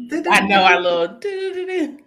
I know our little do-do-do-do.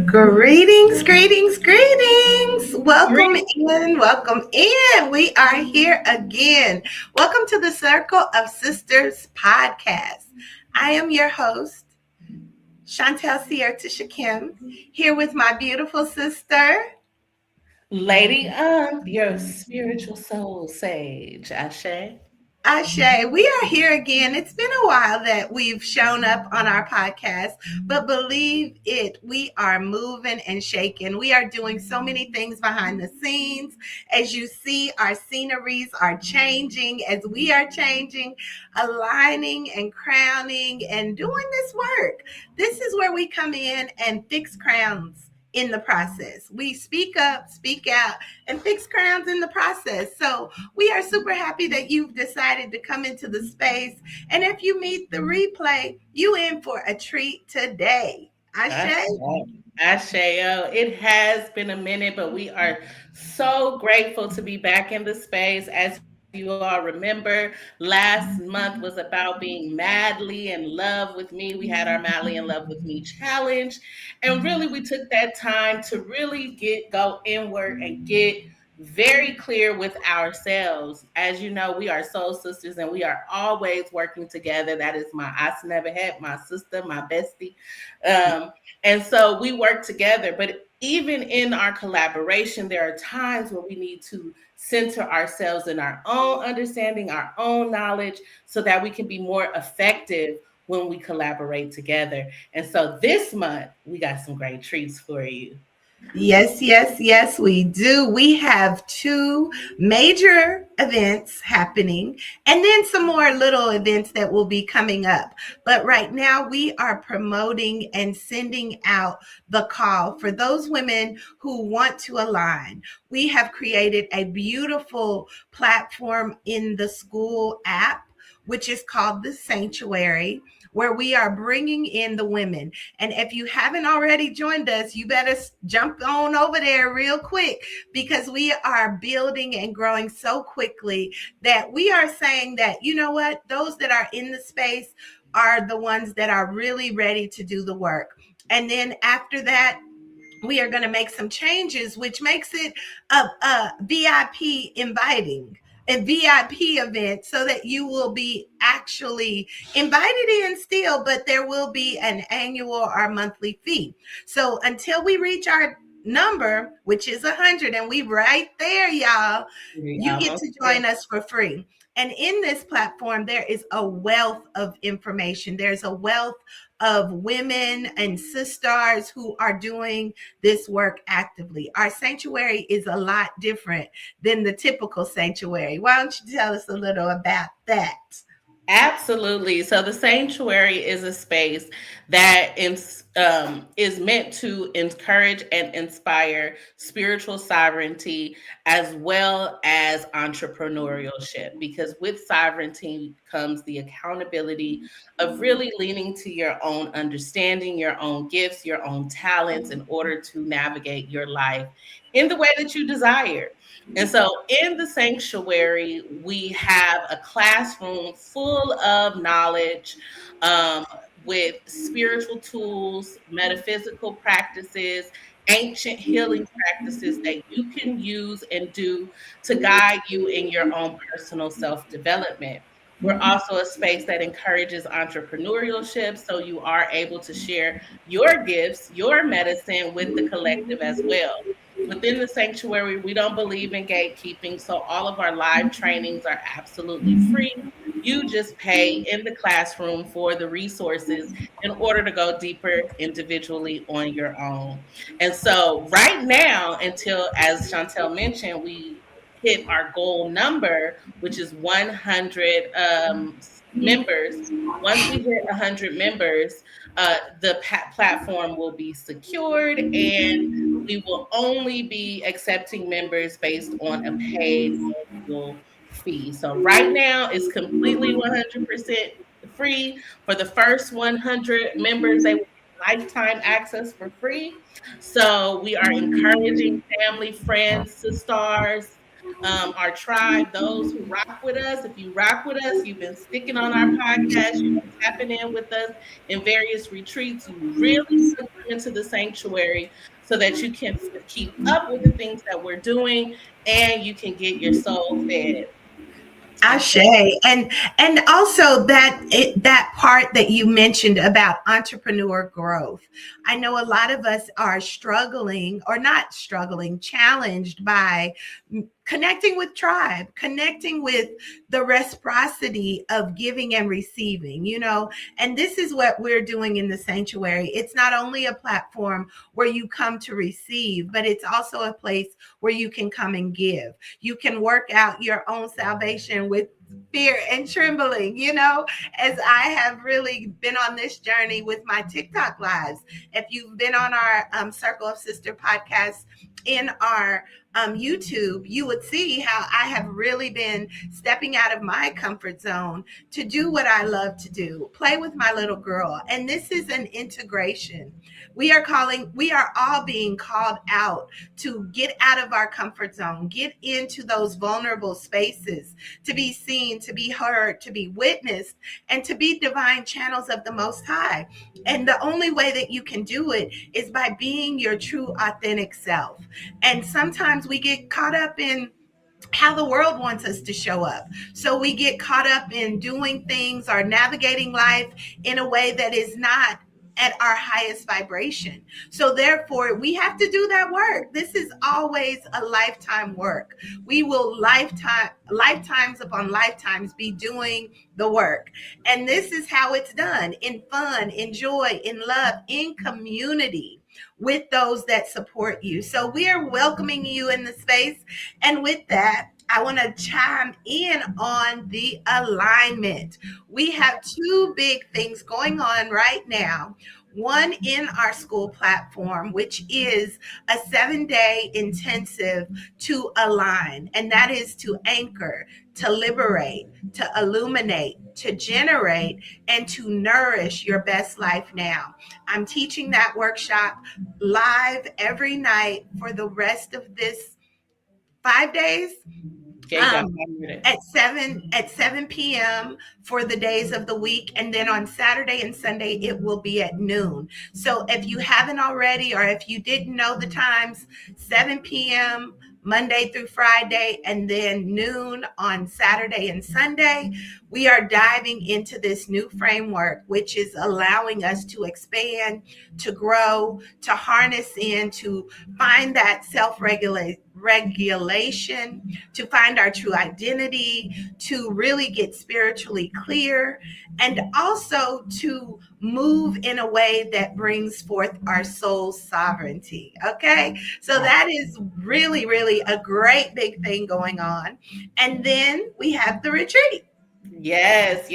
Greetings, greetings, greetings. Welcome in, welcome in. We are here again. Welcome to the Circle of Sisters podcast. I am your host, Chantel Sierra Shakim, here with my beautiful sister, Lady, your spiritual soul sage, Ashe. Ashe. We are here again. It's been a while that we've shown up on our podcast, but believe it, we are moving and shaking. We are doing so many things behind the scenes. As you see, our sceneries are changing as we are changing, aligning and crowning and doing this work. This is where we come in and fix crowns in the process. We speak up, speak out, and fix crowns in the process. So we are super happy that you've decided to come into the space. And if you meet the replay, you in for a treat today. Ashe. Ashe? Asheo. It has been a minute, but we are so grateful to be back in the space. As you all remember, last month was about being madly in love with me. We had our Madly in Love with Me challenge. And really, we took that time to really go inward and get very clear with ourselves. As you know, we are soul sisters and we are always working together. That is my I never had, my sister, my bestie. And so we work together. But even in our collaboration, there are times where we need to center ourselves in our own understanding, our own knowledge, so that we can be more effective when we collaborate together. And so this month, we got some great treats for you. Yes, yes, yes, we do. We have two major events happening and then some more little events that will be coming up. But right now, we are promoting and sending out the call for those women who want to align. We have created a beautiful platform in the school app, which is called The Sanctuary, where we are bringing in the women. And if you haven't already joined us, you better jump on over there real quick, because we are building and growing so quickly that we are saying that, you know what, those that are in the space are the ones that are really ready to do the work. And then after that, we are going to make some changes, which makes it a VIP inviting, a VIP event, so that you will be actually invited in still, but there will be an annual or monthly fee. So until we reach our number, which is 100, and we right there, y'all, We you get to almost join there. us for free. And in this platform, there is a wealth of information. There's a wealth of women and sisters who are doing this work actively. Our sanctuary is a lot different than the typical sanctuary. Why don't you tell us a little about that? Absolutely. So the sanctuary is a space that is meant to encourage and inspire spiritual sovereignty as well as entrepreneurship. Because with sovereignty comes the accountability of really leaning to your own understanding, your own gifts, your own talents in order to navigate your life in the way that you desire. And so in the sanctuary, we have a classroom full of knowledge, um, with spiritual tools, metaphysical practices, ancient healing practices that you can use and do to guide you in your own personal self development. We're also a space that encourages entrepreneurship, so you are able to share your gifts, your medicine with the collective as well. Within the sanctuary, we don't believe in gatekeeping, so all of our live trainings are absolutely free. You just pay in the classroom for the resources in order to go deeper individually on your own. And so, right now, until, as Chantel mentioned, we hit our goal number, which is 100 members. Once we hit 100 members, the platform will be secured, and we will only be accepting members based on a paid annual fee. So right now it's completely 100% free. For the first 100 members, they will get lifetime access for free. So we are encouraging family, friends, sisters, our tribe, those who rock with us. If you rock with us, you've been sticking on our podcast, you've been tapping in with us in various retreats. You really want to come into the sanctuary so that you can keep up with the things that we're doing and you can get your soul fed. Ashe. And also that part that you mentioned about entrepreneur growth. I know a lot of us are struggling, or not struggling, challenged by connecting with tribe, connecting with the reciprocity of giving and receiving, and this is what we're doing in the sanctuary. It's not only a platform where you come to receive, but it's also a place where you can come and give. You can work out your own salvation with fear and trembling, as I have really been on this journey with my TikTok lives. If you've been on our Circle of Sister podcast in our YouTube, you would see how I have really been stepping out of my comfort zone to do what I love to do, play with my little girl. And this is an integration. We are all being called out to get out of our comfort zone, get into those vulnerable spaces, to be seen, to be heard, to be witnessed, and to be divine channels of the Most High. And the only way that you can do it is by being your true, authentic self. And sometimes we get caught up in how the world wants us to show up. So we get caught up in doing things or navigating life in a way that is not at our highest vibration. So therefore, we have to do that work. This is always a lifetime work. We will lifetimes upon lifetimes be doing the work. And this is how it's done: in fun, in joy, in love, in community with those that support you. So we are welcoming you in the space. And with that, I want to chime in on the alignment. We have two big things going on right now. One in our school platform, which is a 7-day intensive to align, and that is to anchor, to liberate, to illuminate, to generate, and to nourish your best life now. I'm teaching that workshop live every night for the rest of this 5 days. At 7 p.m. for the days of the week, and then on Saturday and Sunday it will be at noon. So if you haven't already, or if you didn't know the times, 7 p.m. Monday through Friday, and then noon on Saturday and Sunday, we are diving into this new framework, which is allowing us to expand, to grow, to harness in, to find that self-regulation, to find our true identity, to really get spiritually clear, and also to move in a way that brings forth our soul's sovereignty. Okay, so that is really, really a great big thing going on. And then we have the retreat. Yes.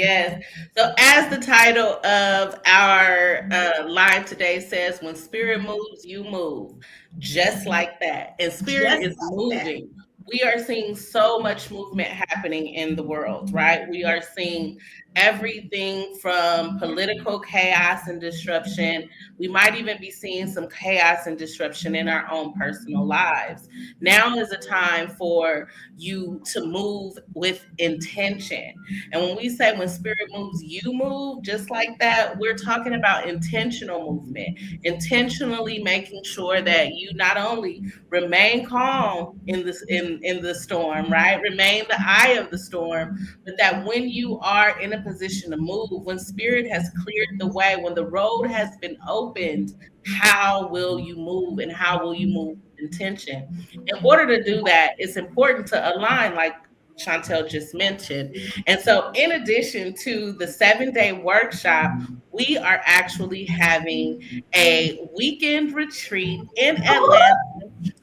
So as the title of our live today says, when spirit moves, you move. Just like that. And spirit is moving. We are seeing so much movement happening in the world, right? We are seeing everything from political chaos and disruption. We might even be seeing some chaos and disruption in our own personal lives. Now is a time for you to move with intention. And when we say when spirit moves, you move, just like that, we're talking about intentional movement, intentionally making sure that you not only remain calm in the storm, right? Remain the eye of the storm, but that when you are in a position to move, when spirit has cleared the way, when the road has been opened, how will you move, and how will you move with intention? In order to do that, it's important to align, like Chantel just mentioned. And so, in addition to the 7-day workshop, we are actually having a weekend retreat in Atlanta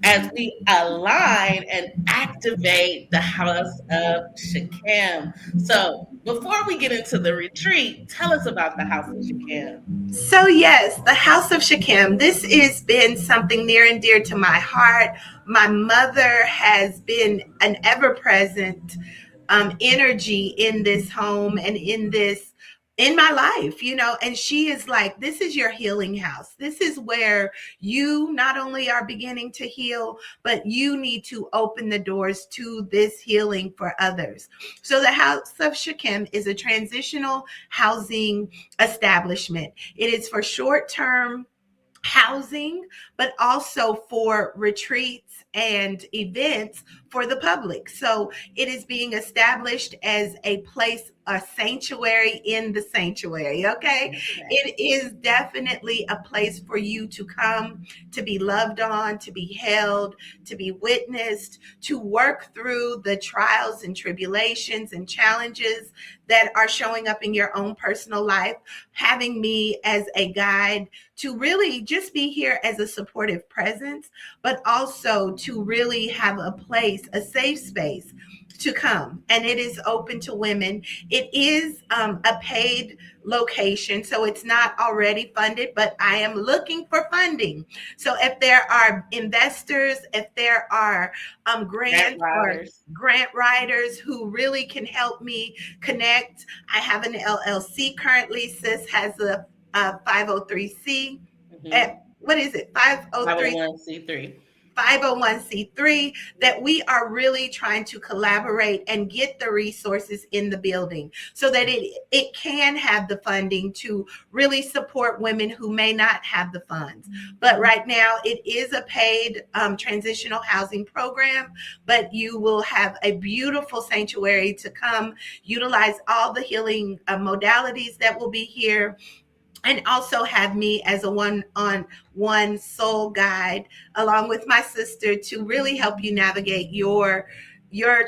as we align and activate the House of Shechem. So, before we get into the retreat, tell us about the House of Shechem. So, yes, the House of Shechem. This has been something near and dear to my heart. My mother has been an ever present energy in this home and in my life, and she is like, this is your healing house. This is where you not only are beginning to heal, but you need to open the doors to this healing for others. So the House of Shechem is a transitional housing establishment. It is for short-term housing, but also for retreats and events for the public. So it is being established as a place, a sanctuary in the sanctuary. Okay. It is definitely a place for you to come, to be loved on, to be held, to be witnessed, to work through the trials and tribulations and challenges that are showing up in your own personal life, having me as a guide to really just be here as a supportive presence, but also to really have a place, a safe space to come. And it is open to women. It is a paid location, so it's not already funded, but I am looking for funding. So if there are investors, if there are grant writers who really can help me connect. I have an LLC currently. Sis has a 503c. What is it? 501c3. 501c3, that we are really trying to collaborate and get the resources in the building so that it can have the funding to really support women who may not have the funds. But right now it is a paid transitional housing program, but you will have a beautiful sanctuary to come utilize all the healing modalities that will be here, and also have me as a one-on-one soul guide along with my sister to really help you navigate your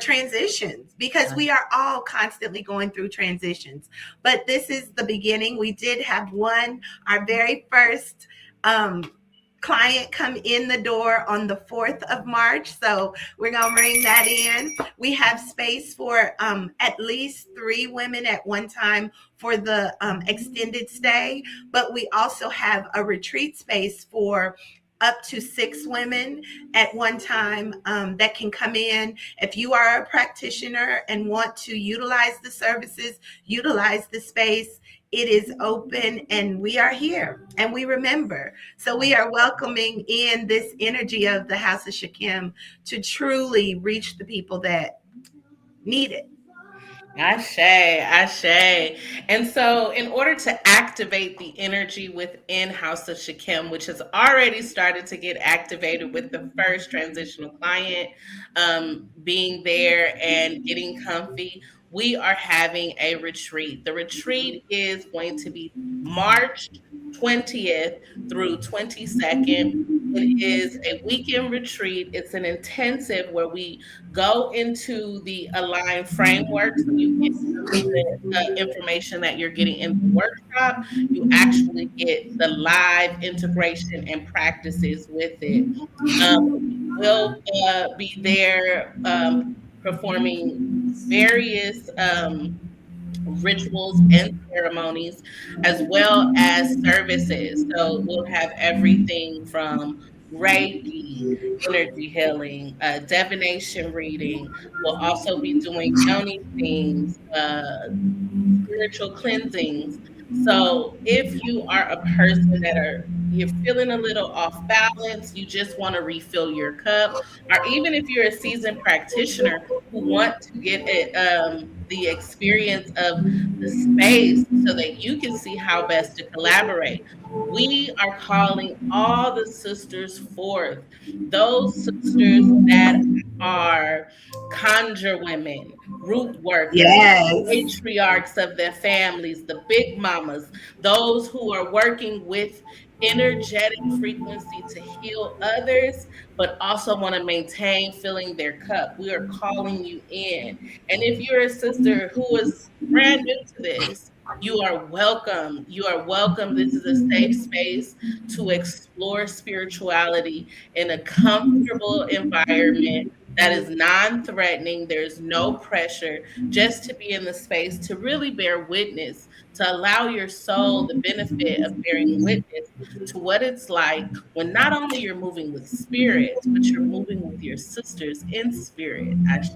transitions, because we are all constantly going through transitions. But this is the beginning. We did have our very first client come in the door on the 4th of March. So we're going to bring that in. We have space for at least 3 women at one time for the extended stay, but we also have a retreat space for up to 6 women at one time that can come in. If you are a practitioner and want to utilize the services, utilize the space, it is open, and we are here and we remember. So we are welcoming in this energy of the House of Shechem to truly reach the people that need it. Ashe, Ashe. And so, in order to activate the energy within House of Shechem, which has already started to get activated with the first transitional client being there and getting comfy, we are having a retreat. The retreat is going to be March 20th through 22nd. It is a weekend retreat. It's an intensive where we go into the Align framework. So you get some of the information that you're getting in the workshop. You actually get the live integration and practices with it. We'll be there performing various rituals and ceremonies, as well as services. So we'll have everything from Reiki, energy healing, divination reading. We'll also be doing yoni themes, spiritual cleansings. So if you are a person you're feeling a little off balance, you just want to refill your cup, or even if you're a seasoned practitioner who want to get the experience of the space so that you can see how best to collaborate, we are calling all the sisters forth. Those sisters that are conjure women, root workers, Yes. matriarchs of their families, the big mamas, those who are working with energetic frequency to heal others, but also want to maintain filling their cup. We are calling you in. And if you're a sister who is brand new to this, you are welcome. You are welcome. This is a safe space to explore spirituality in a comfortable environment that is non-threatening. There's no pressure, just to be in the space to really bear witness, to allow your soul the benefit of bearing witness to what it's like when not only you're moving with spirit, but you're moving with your sisters in spirit. Ashe.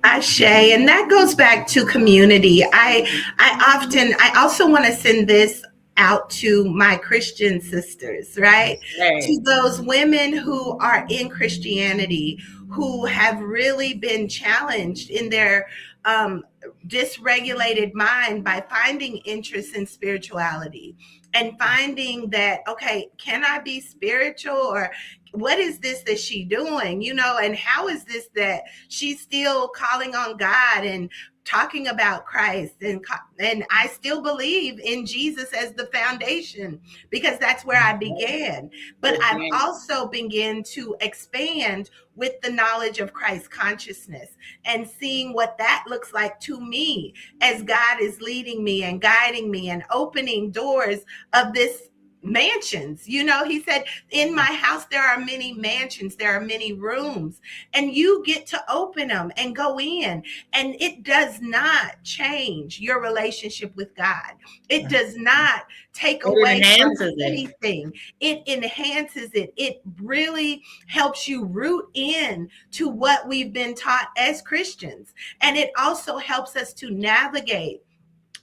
Ashe, and that goes back to community. I also want to send this out to my Christian sisters, right? To Right. those women who are in Christianity, who have really been challenged in their um, dysregulated mind by finding interest in spirituality and finding that, okay, can I be spiritual, or what is this that she doing, and how is this that she's still calling on God and talking about Christ, and I still believe in Jesus as the foundation, because that's where I began. But I've Again. also begun to expand with the knowledge of Christ consciousness and seeing what that looks like to me as God is leading me and guiding me and opening doors of this mansions. He said, in my house there are many mansions, there are many rooms, and you get to open them and go in, and it does not change your relationship with God. It does not take It away from enhances it. anything. It enhances it. It really helps you root in to what we've been taught as Christians, and it also helps us to navigate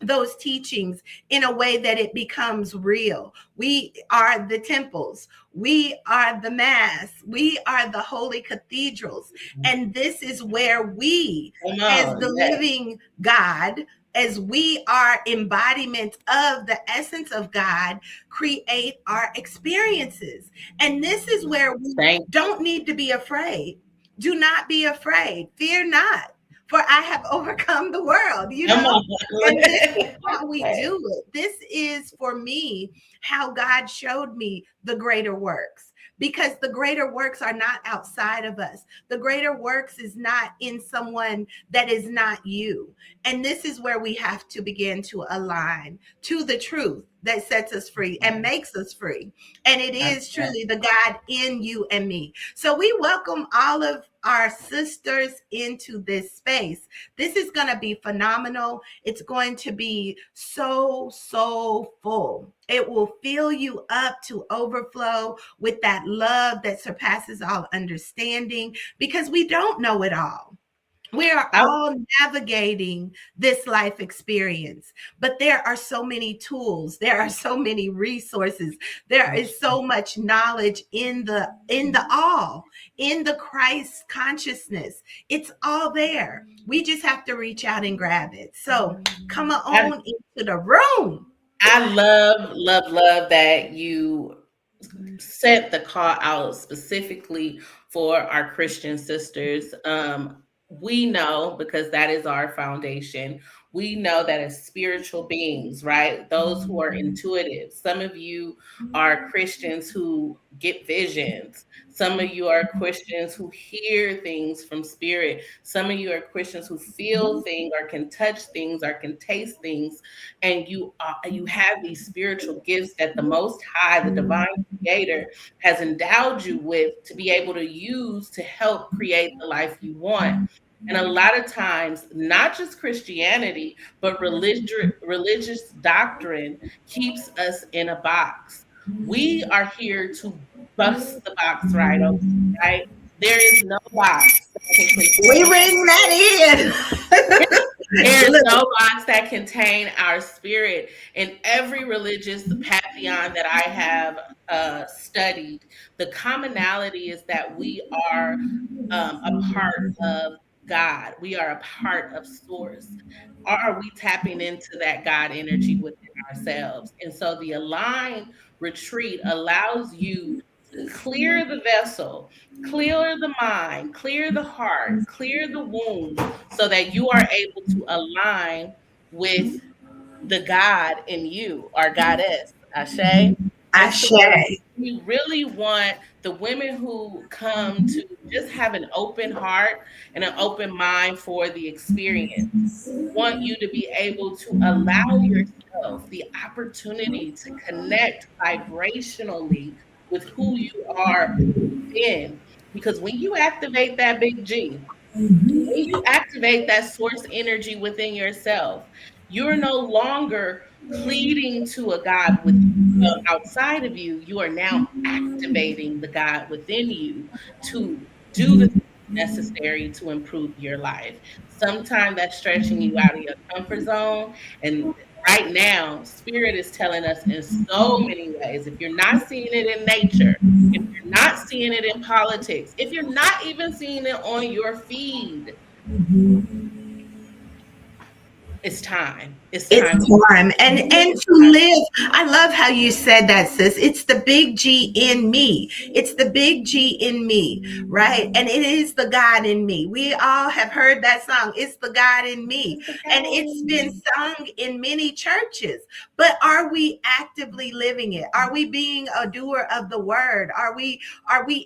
those teachings in a way that it becomes real. We are the temples. We are the mass. We are the holy cathedrals. And this is where we, Come as on. the Yes. living God, as we are embodiment of the essence of God, create our experiences. And this is where we Thank don't need to be afraid. Do not be afraid. Fear not, for I have overcome the world, you. Come And this is on. how we do it. This is, for me, how God showed me the greater works. Because the greater works are not outside of us. The greater works is not in someone that is not you. And this is where we have to begin to align to the truth that sets us free and makes us free. And it is truly the God in you and me. So we welcome all of our sisters into this space. This is going to be phenomenal. It's going to be so, so full. It will fill you up to overflow with that love that surpasses all understanding, because we don't know it all. We are I, all navigating this life experience, but there are so many tools, there are so many resources, there is so much knowledge in the Christ consciousness. It's all there. We just have to reach out and grab it. So come on into the room. I love that you sent the call out specifically for our Christian sisters. We know, because that is our foundation. We know that as spiritual beings, right? Those who are intuitive. Some of you are Christians who get visions. Some of you are Christians who hear things from spirit. Some of you are Christians who feel things or can touch things or can taste things. And you have these spiritual gifts that the Most High, the divine creator, has endowed you with to be able to use to help create the life you want. And a lot of times, not just Christianity, but religious doctrine keeps us in a box. We are here to bust the box right open, right? There is no box that can We contain. ring that in. There is no box that contain our spirit. In every religious pantheon that I have studied, the commonality is that we are a part of God. We are a part of source. Are we tapping into that God energy within ourselves? And so the Align retreat allows you clear the vessel, clear the mind, clear the heart, clear the wound, so that you are able to align with the God in you, our goddess, Ashe. And so Ashe. we really want the women who come to just have an open heart and an open mind for the experience. We want you to be able to allow yourself the opportunity to connect vibrationally with who you are within. Because when you activate that big G, when you activate that source energy within yourself, you're no longer pleading to a God with outside of you. You are now activating the God within you to do the things necessary to improve your life. Sometimes that's stretching you out of your comfort zone. And right now, Spirit is telling us in so many ways. If you're not seeing it in nature, if you're not seeing it in politics, if you're not even seeing it on your feed, it's time. It's It's time. time. And It's to time. live, I love how you said that, sis. It's the big G in me. It's the big G in me, right? And it is the God in me. We all have heard that song. It's the God in me. It's the And God it's in been me. sung in many churches. But are we actively living it? Are we being a doer of the word? Are we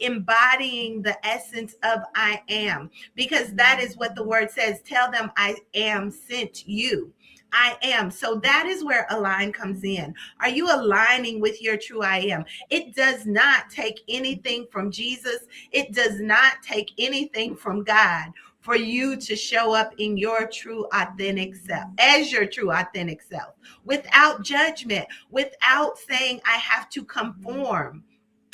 embodying the essence of I am? Because that is what the word says. Tell them I am sent you. I am. So that is where align comes in. Are you aligning with your true I am? It does not take anything from Jesus. It does not take anything from God for you to show up in your true authentic self, as your true authentic self, without judgment, without saying I have to conform,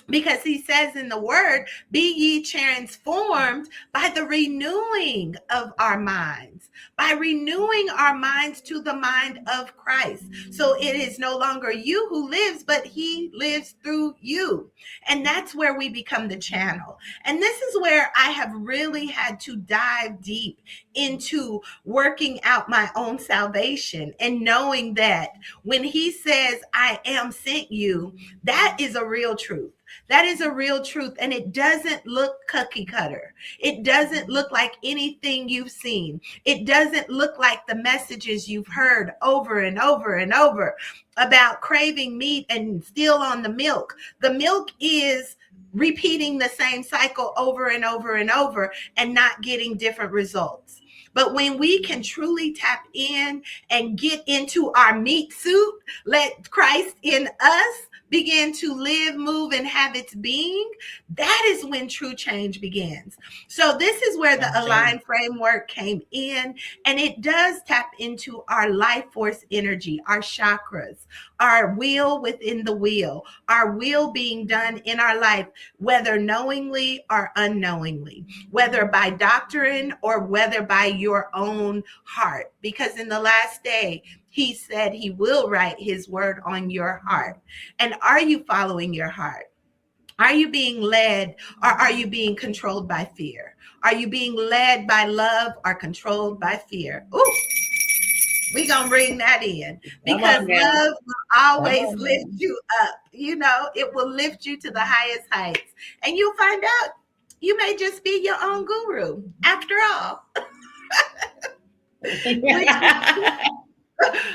because he says in the word, be ye transformed by the renewing of our minds, by renewing our minds to the mind of Christ. So it is no longer you who lives, but he lives through you. And that's where we become the channel. And this is where I have really had to dive deep into working out my own salvation and knowing that when he says, I am sent you, that is a real truth. That is a real truth. And it doesn't look cookie cutter. It doesn't look like anything you've seen. It doesn't look like the messages you've heard over and over and over about craving meat and still on the milk. The milk is repeating the same cycle over and over and over and not getting different results. But when we can truly tap in and get into our meat suit, let Christ in us begin to live, move, and have its being, that is when true change begins. So this is where the Align framework came in, and it does tap into our life force energy, our chakras, our will within the wheel, our will being done in our life, whether knowingly or unknowingly, whether by doctrine or whether by your own heart. Because in the last day, he said he will write his word on your heart. And are you following your heart? Are you being led, or are you being controlled by fear? Are you being led by love or controlled by fear? Ooh, we're going to bring that in, because love will always lift you up. You know, it will lift you to the highest heights. And you'll find out you may just be your own guru after all.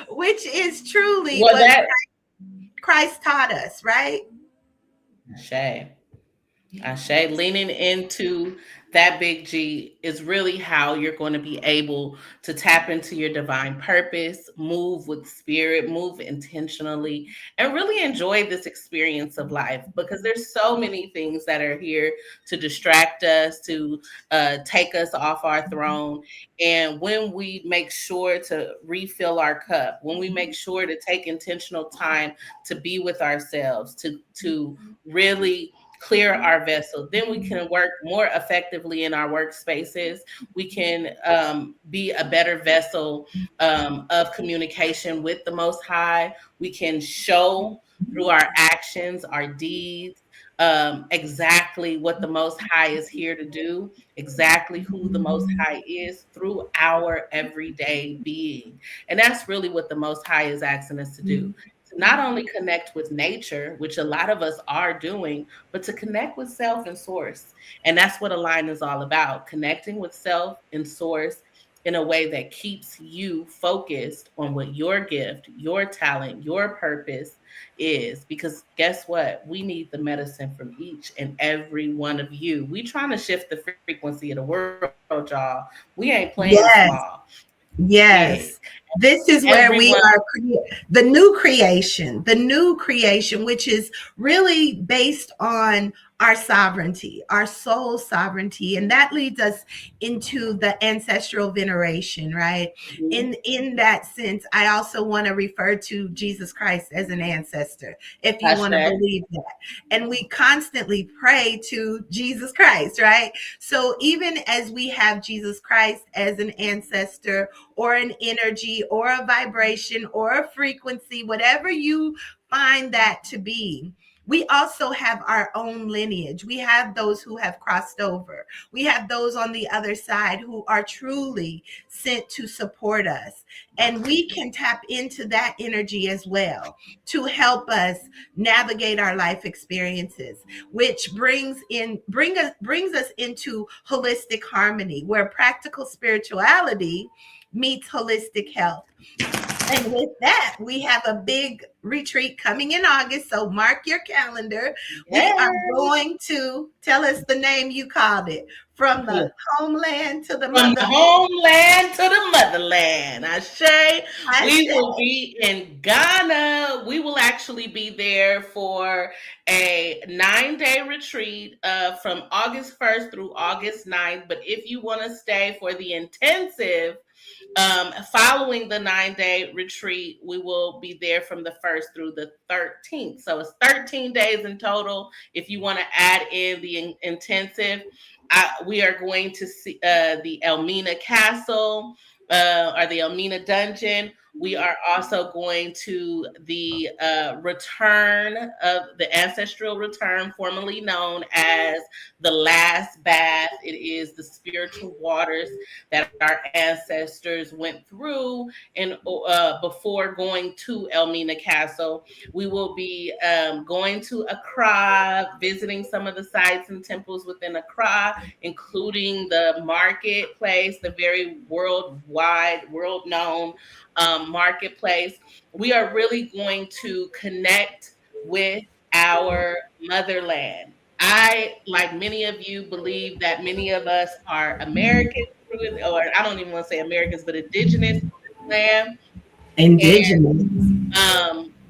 Which is truly Well, what Christ taught us, right? Ashe, leaning into that big G is really how you're going to be able to tap into your divine purpose, move with spirit, move intentionally, and really enjoy this experience of life, because there's so many things that are here to distract us, to take us off our throne. And when we make sure to refill our cup, when we make sure to take intentional time to be with ourselves, to really clear our vessel, then we can work more effectively in our workspaces. We can be a better vessel of communication with the Most High. We can show through our actions, our deeds, exactly what the Most High is here to do, exactly who the Most High is through our everyday being. And that's really what the Most High is asking us to do, to not only connect with nature, which a lot of us are doing, but to connect with self and source. And that's what Align is all about, connecting with self and source in a way that keeps you focused on what your gift, your talent, your purpose is. Because guess what? We need the medicine from each and every one of you. We trying to shift the frequency of the world, y'all. We ain't playing Yes. small. Yeah. Yes. This is where we Everyone. are the new creation, which is really based on our sovereignty, our soul sovereignty. And that leads us into the ancestral veneration, right? Mhm. In that sense, I also want to refer to Jesus Christ as an ancestor, if you want to Hashtag. believe that. And we constantly pray to Jesus Christ, right? So even as we have Jesus Christ as an ancestor or an energy or a vibration or a frequency, whatever you find that to be, we also have our own lineage. We have those who have crossed over. We have those on the other side who are truly sent to support us. And we can tap into that energy as well to help us navigate our life experiences, which brings us into holistic harmony, where practical spirituality meets holistic health. And with that, we have a big retreat coming in August. So mark your calendar. We are Yes. going to tell us the name you called it, from the homeland to the From the motherland. homeland to the motherland. Ashe, I we said, will be in Ghana. We will actually be there for a 9-day retreat from August 1st through August 9th. But if you want to stay for the intensive, following the 9-day retreat, we will be there from the 1st through the 13th. So it's 13 days in total. If you want to add in the intensive, we are going to see the Elmina Castle or the Elmina Dungeon. We are also going to the return of the ancestral return, formerly known as the last bath. It is the spiritual waters that our ancestors went through and before going to Elmina Castle. We will be going to Accra, visiting some of the sites and temples within Accra, including the marketplace, the very worldwide, world known marketplace. We are really going to connect with our motherland. I, like many of you, believe that many of us are Americans, or I don't even want to say Americans, but indigenous to this land. indigenous.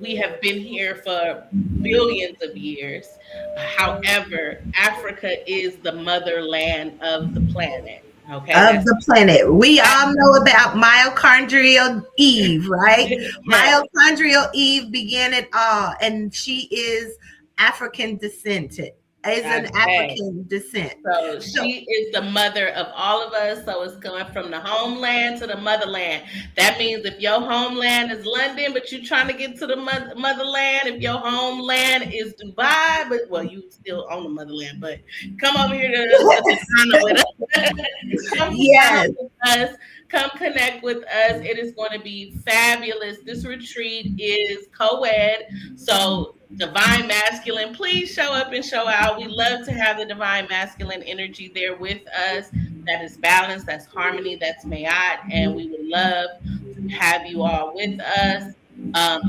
We have been here for billions of years. However, Africa is the motherland of the planet. Okay, Of that's the planet. We all know about mitochondrial Eve, right? yes, Mitochondrial Eve began it all, and she is African descent. Is an that's right. African descent. So So she is the mother of all of us. So it's going from the homeland to the motherland. That means if your homeland is London, but you're trying to get to the motherland, if your homeland is Dubai, but well, you still own the motherland, but come over here to Ghana with us. Come to Ghana yes, with us. Come connect with us. It is going to be fabulous. This retreat is co-ed. So divine masculine, please show up and show out. We love to have the divine masculine energy there with us. That is balance, that's harmony, that's mayat, and we would love to have you all with us.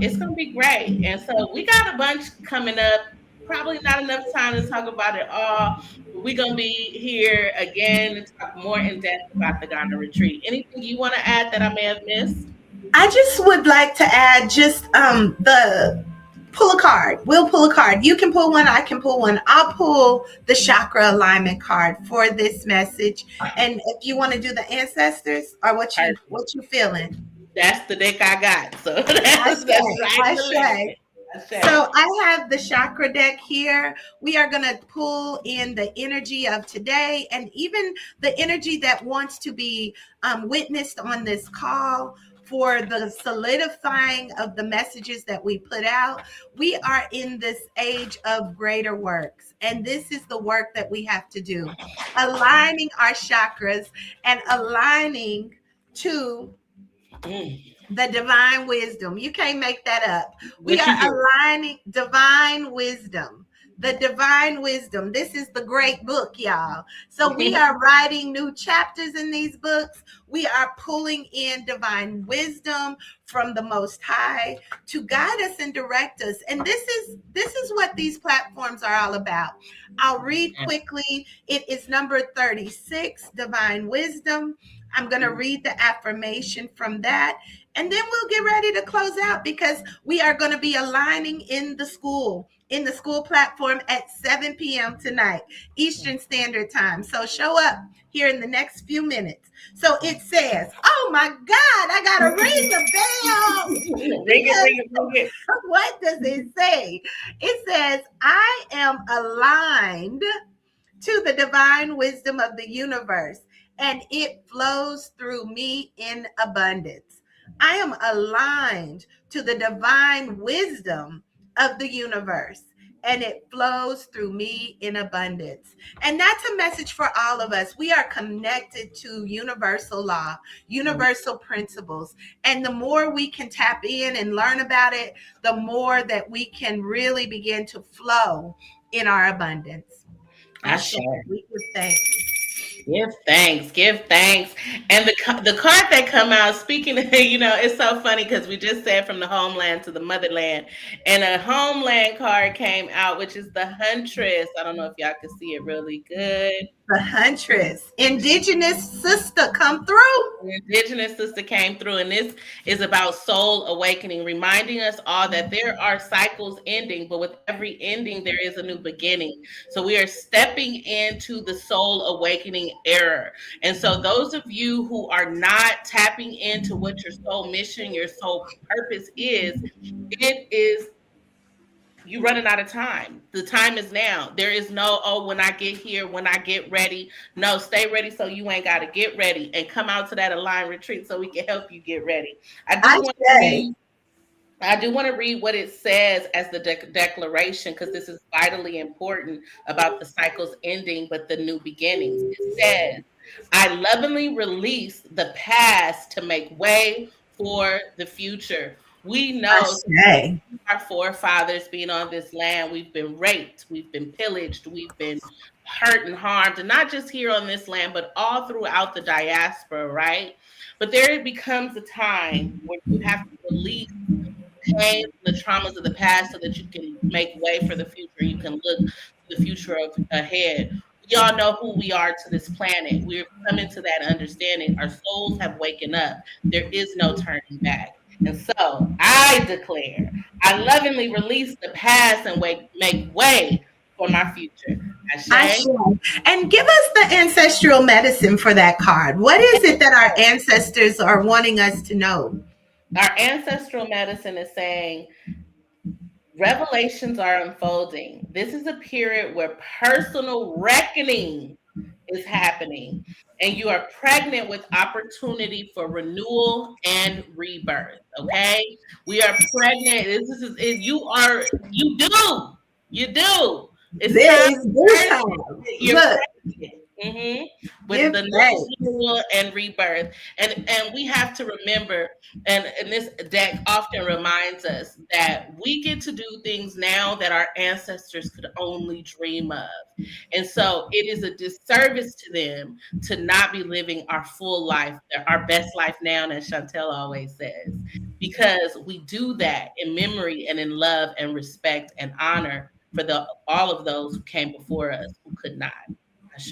It's going to be great. And so we got a bunch coming up. Probably not enough time to talk about it all. We're going to be here again to talk more in depth about the Ghana retreat. Anything you want to add that I may have missed? I just would like to add just the pull a card. We'll pull a card. You can pull one. I can pull one. I'll pull the chakra alignment card for this message. And if you want to do the ancestors, or Perfect. what you feeling? That's the deck I got. So I that's say, right I in the say. lane. I say. So I have the chakra deck here. We are going to pull in the energy of today and even the energy that wants to be witnessed on this call for the solidifying of the messages that we put out. We are in this age of greater works, and this is the work that we have to do, aligning our chakras and aligning to Mm. The divine wisdom. You can't make that up. We What you are do? aligning divine wisdom. The divine wisdom. This is the great book, y'all. So we are writing new chapters in these books. We are pulling in divine wisdom from the Most High to guide us and direct us. And this is what these platforms are all about. I'll read quickly. It is number 36, divine wisdom. I'm going to read the affirmation from that. And then we'll get ready to close out because we are going to be aligning in the school platform at 7 p.m. tonight, Eastern Standard Time. So show up here in the next few minutes. So it says, oh my God, I got to ring the bell. Ring it. What does it say? It says, I am aligned to the divine wisdom of the universe, and it flows through me in abundance. I am aligned to the divine wisdom of the universe, and it flows through me in abundance. And that's a message for all of us. We are connected to universal law, universal principles. And the more we can tap in and learn about it, the more that we can really begin to flow in our abundance. I share. We give thanks. Give thanks. And the card that come out, speaking of, it's so funny because we just said from the homeland to the motherland, and a homeland card came out, which is the Huntress. I don't know if y'all can see it really good. The Huntress, Indigenous sister, come through. The Indigenous sister came through, and this is about soul awakening, reminding us all that there are cycles ending, but with every ending, there is a new beginning. So we are stepping into the soul awakening era. And so those of you who are not tapping into what your soul mission, your soul purpose is, it is you running out of time. The time is now. There is no, when I get here, when I get ready. No, stay ready so you ain't got to get ready and come out to that Align retreat so we can help you get ready. I do want to read what it says as the declaration, because this is vitally important about the cycles ending, but the new beginnings. It says, I lovingly release the past to make way for the future. We know our forefathers being on this land, we've been raped, we've been pillaged, we've been hurt and harmed, and not just here on this land, but all throughout the diaspora, right? But there becomes a time where you have to release the pain, the traumas of the past, so that you can make way for the future. You can look to the future ahead. We all know who we are to this planet. We're coming to that understanding. Our souls have waken up. There is no turning back. And so I declare, I lovingly release the past and make way for my future. Ashe. And give us the ancestral medicine for that card. What is it that our ancestors are wanting us to know? Our ancestral medicine is saying revelations are unfolding. This is a period where personal reckoning is happening, and you are pregnant with opportunity for renewal and rebirth. Okay, we are pregnant. You do. It's time. You're pregnant. With the renewal and rebirth, and we have to remember, and this deck often reminds us that we get to do things now that our ancestors could only dream of, and so it is a disservice to them to not be living our full life, our best life now, as Chantel always says, because we do that in memory and in love and respect and honor for all of those who came before us who could not. Ashe.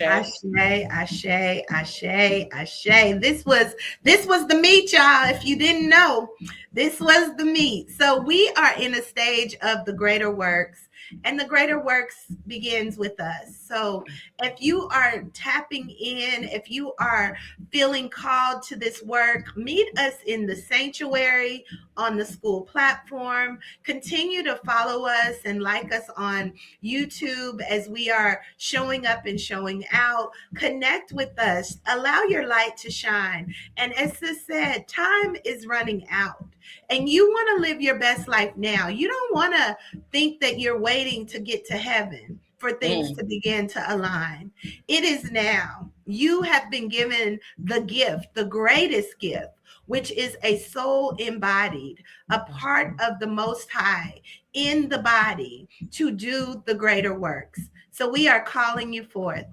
This was the meat, y'all. If you didn't know, this was the meat. So we are in a stage of the greater works, and the greater works begins with us. So if you are tapping in, if you are feeling called to this work, meet us in the sanctuary on the school platform. Continue to follow us and like us on YouTube as we are showing up and showing out. Connect with us. Allow your light to shine. And as Sis said, time is running out. And you want to live your best life now. You don't want to think that you're waiting to get to heaven for things to begin to align. It is now. You have been given the gift, the greatest gift, which is a soul embodied, a part of the Most High in the body to do the greater works. So we are calling you forth,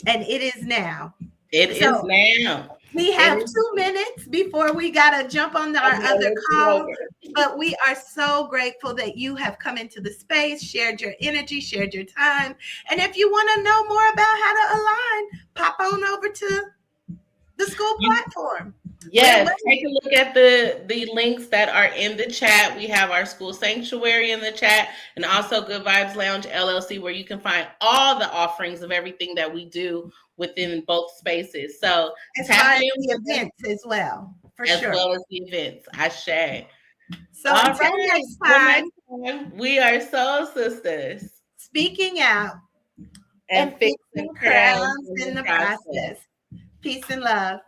and it is now. It So is now. we It have is 2 minutes before we got to jump on our other call. over. But we are so grateful that you have come into the space, shared your energy, shared your time. And if you want to know more about how to align, pop on over to the school platform. Yes, take a look at the links that are in the chat. We have our school sanctuary in the chat, and also Good Vibes Lounge LLC, where you can find all the offerings of everything that we do within both spaces. So as far as the events as well, as well as the events. Ashe. So until next time, we are soul sisters. Speaking out and fixing crowns in the process. Peace and love.